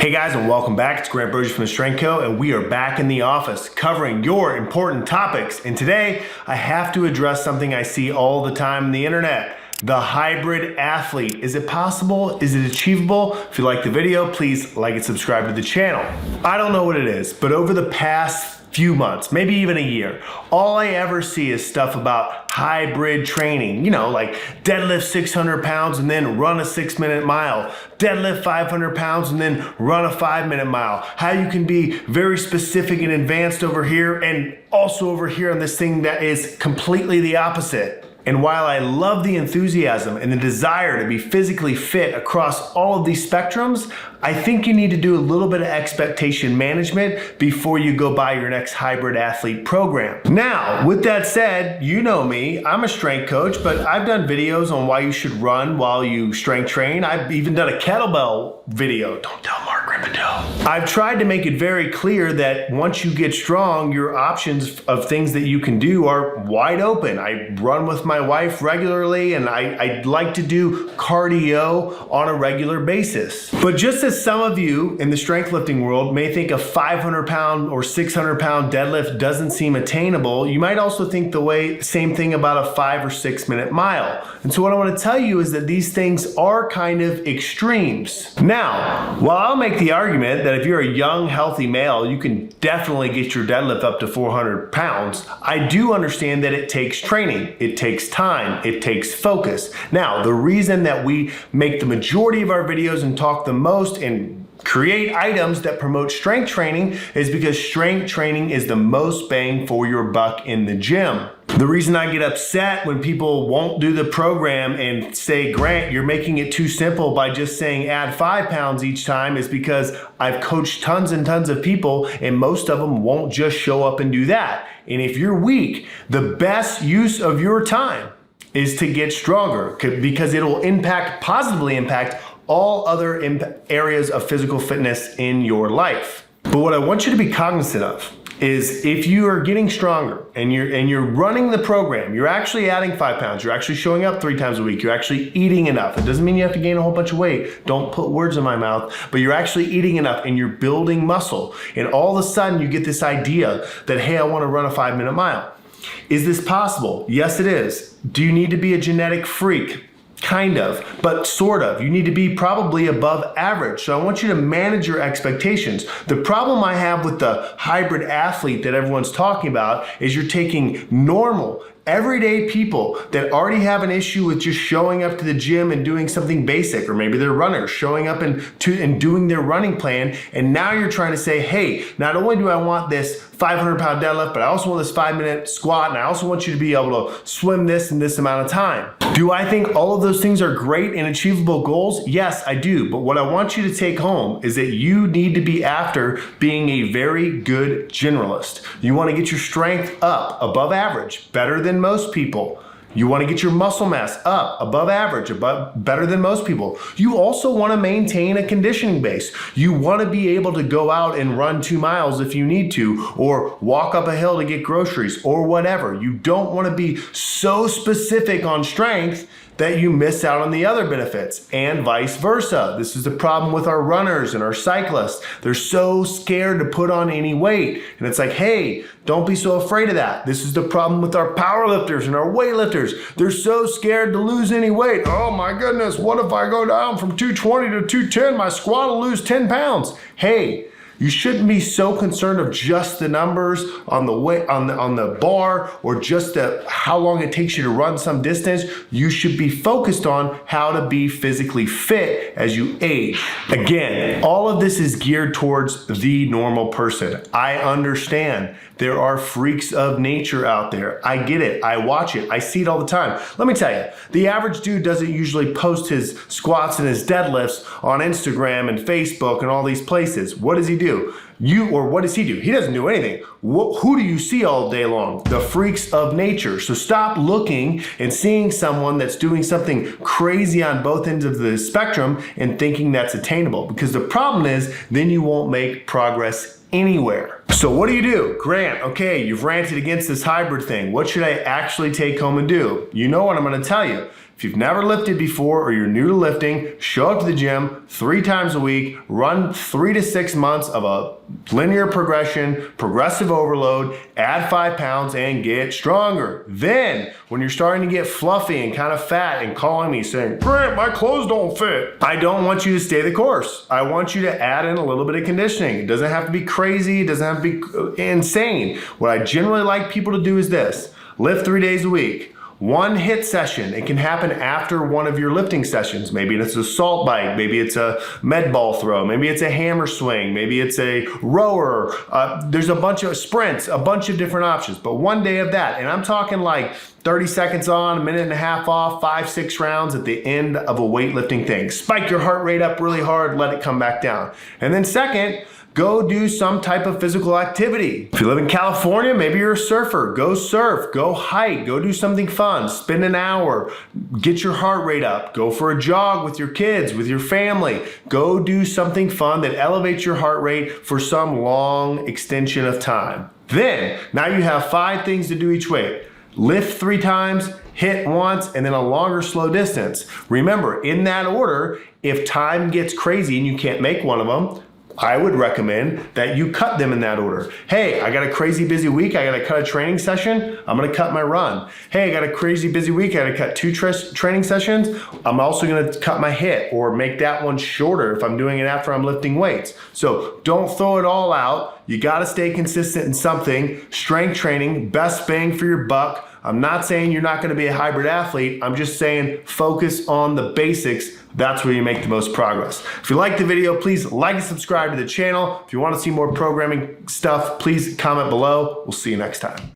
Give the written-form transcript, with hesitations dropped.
Hey guys, and welcome back. It's Grant Broggi from the Strength Co, and we are back in the office covering your important topics. And today I have to address something I see all the time on the internet. The hybrid athlete. Is it possible? Is it achievable? If you like the video, please like and subscribe to the channel. I don't know what it is, but over the past few months, maybe even a year, all I ever see is stuff about hybrid training, like deadlift 600 pounds and then run a 6-minute mile, deadlift 500 pounds and then run a 5-minute mile, how you can be very specific and advanced over here and also over here on this thing that is completely the opposite. And while I love the enthusiasm and the desire to be physically fit across all of these spectrums, I think you need to do a little bit of expectation management before you go buy your next hybrid athlete program. Now, with that said, you know me, I'm a strength coach, but I've done videos on why you should run while you strength train. I've even done a kettlebell video. Don't tell Mark Rippendale. I've tried to make it very clear that once you get strong, your options of things that you can do are wide open. I run with my wife regularly, and I like to do cardio on a regular basis. But just as some of you in the strength lifting world may think a 500 pound or 600 pound deadlift doesn't seem attainable, you might also think the same thing about a 5 or 6 minute mile. And so what I want to tell you is that these things are kind of extremes. Now, while I'll make the argument that if you're a young, healthy male, you can definitely get your deadlift up to 400 pounds, I do understand that it takes training, it takes time, it takes focus. Now, the reason that we make the majority of our videos and talk the most and create items that promote strength training is because strength training is the most bang for your buck in the gym. The reason I get upset when people won't do the program and say, Grant, you're making it too simple by just saying add 5 pounds each time is because I've coached tons and tons of people and most of them won't just show up and do that. And if you're weak, the best use of your time is to get stronger because it'll positively impact all other areas of physical fitness in your life. But what I want you to be cognizant of is if you are getting stronger and you're running the program, you're actually adding 5 pounds, you're actually showing up 3 times a week, you're actually eating enough. It doesn't mean you have to gain a whole bunch of weight. Don't put words in my mouth, but you're actually eating enough and you're building muscle. And all of a sudden you get this idea that, hey, I want to run a 5-minute mile. Is this possible? Yes, it is. Do you need to be a genetic freak? Kind of, but sort of. You need to be probably above average. So I want you to manage your expectations. The problem I have with the hybrid athlete that everyone's talking about is you're taking normal, everyday people that already have an issue with just showing up to the gym and doing something basic, or maybe they're runners showing up and doing their running plan, and now you're trying to say, hey, not only do I want this 500 pound deadlift, but I also want this 5-minute squat, and I also want you to be able to swim this in this amount of time. Do I think all of those things are great and achievable goals? Yes, I do. But what I want you to take home is that you need to be after being a very good generalist. You want to get your strength up above average, better than most people. You want to get your muscle mass up above average, better than most people. You also want to maintain a conditioning base. You want to be able to go out and run 2 miles if you need to, or walk up a hill to get groceries, or whatever. You don't want to be so specific on strength that you miss out on the other benefits, and vice versa. This is the problem with our runners and our cyclists. They're so scared to put on any weight. And it's like, hey, don't be so afraid of that. This is the problem with our powerlifters and our weightlifters. They're so scared to lose any weight. Oh my goodness, what if I go down from 220 to 210? My squat will lose 10 pounds. Hey, you shouldn't be so concerned of just the numbers on the weight, on the bar, or just how long it takes you to run some distance. You should be focused on how to be physically fit as you age. Again, all of this is geared towards the normal person. I understand there are freaks of nature out there. I get it. I watch it. I see it all the time. Let me tell you, the average dude doesn't usually post his squats and his deadlifts on Instagram and Facebook and all these places. What does he do? What does he do? He doesn't do anything. Who do you see all day long? The freaks of nature. So stop looking and seeing someone that's doing something crazy on both ends of the spectrum and thinking that's attainable. Because the problem is, then you won't make progress anywhere. So what do? Grant, okay, you've ranted against this hybrid thing. What should I actually take home and do? You know what I'm going to tell you. If If you've never lifted before or you're new to lifting, show up to the gym 3 times a week, run 3 to 6 months of a linear progression, progressive overload, add 5 pounds and get stronger. Then, when you're starting to get fluffy and kind of fat and calling me saying, Grant, my clothes don't fit, I don't want you to stay the course. I want you to add in a little bit of conditioning. It doesn't have to be crazy, it doesn't have to be insane. What I generally like people to do is this: lift 3 days a week. 1 HIIT session. It can happen after one of your lifting sessions. Maybe it's a salt bike, maybe it's a med ball throw, maybe it's a hammer swing, maybe it's a rower. There's a bunch of sprints, a bunch of different options, but 1 day of that. And I'm talking like 30 seconds on, 1.5 minutes off, 5-6 rounds at the end of a weightlifting thing. Spike your heart rate up really hard, let it come back down. And then second, go do some type of physical activity. If you live in California, maybe you're a surfer. Go surf, go hike, go do something fun. Spend an hour, get your heart rate up. Go for a jog with your kids, with your family. Go do something fun that elevates your heart rate for some long extension of time. Then, now you have 5 things to do each weight. Lift 3 times, HIIT once, and then a longer slow distance. Remember, in that order, if time gets crazy and you can't make one of them, I would recommend that you cut them in that order. Hey, I got a crazy busy week, I gotta cut a training session, I'm gonna cut my run. Hey, I got a crazy busy week, I gotta cut 2 training sessions, I'm also gonna cut my HIIT or make that one shorter if I'm doing it after I'm lifting weights. So don't throw it all out. You gotta stay consistent in something. Strength training, best bang for your buck. I'm not saying you're not gonna be a hybrid athlete, I'm just saying focus on the basics. That's where you make the most progress. If you like the video, please like and subscribe to the channel. If you want to see more programming stuff, please comment below. We'll see you next time.